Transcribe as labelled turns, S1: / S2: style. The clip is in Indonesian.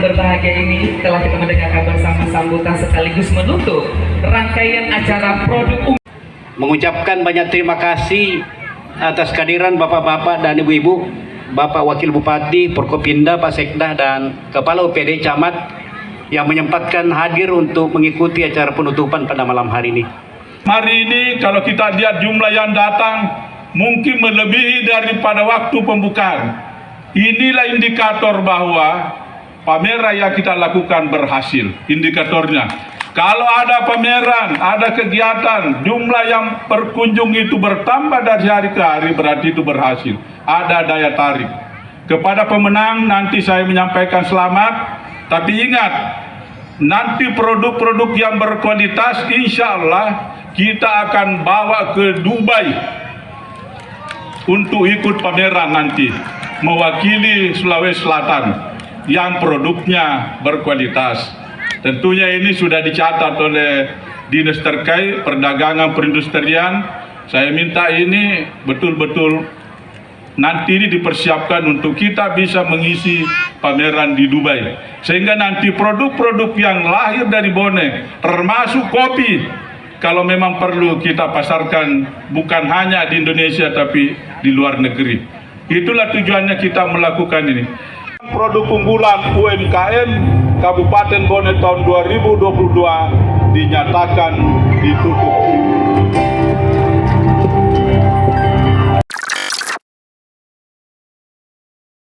S1: berbahagia ini telah kita mendengarkan bersama sambutan sekaligus menutup rangkaian acara produk
S2: mengucapkan banyak terima kasih atas kehadiran bapak-bapak dan ibu-ibu, Bapak Wakil Bupati, Forkopimda, Pak Sekda, dan Kepala UPD Camat yang menyempatkan hadir untuk mengikuti acara penutupan pada malam hari ini.
S3: Hari ini kalau kita lihat jumlah yang datang mungkin melebihi daripada waktu pembukaan. Inilah indikator bahwa pameran yang kita lakukan berhasil. Indikatornya. Kalau ada pameran, ada kegiatan, jumlah yang berkunjung itu bertambah dari hari ke hari, berarti itu berhasil. Ada daya tarik. Kepada pemenang nanti saya menyampaikan selamat, tapi ingat, nanti produk-produk yang berkualitas insya Allah kita akan bawa ke Dubai untuk ikut pameran nanti, mewakili Sulawesi Selatan yang produknya berkualitas. Tentunya ini sudah dicatat oleh dinas terkait perdagangan perindustrian. Saya minta ini betul-betul nanti ini dipersiapkan untuk kita bisa mengisi pameran di Dubai. Sehingga nanti produk-produk yang lahir dari Bone, termasuk kopi, kalau memang perlu kita pasarkan bukan hanya di Indonesia tapi di luar negeri. Itulah tujuannya kita melakukan ini. Produk unggulan UMKM Kabupaten Bone tahun 2022 dinyatakan ditutup.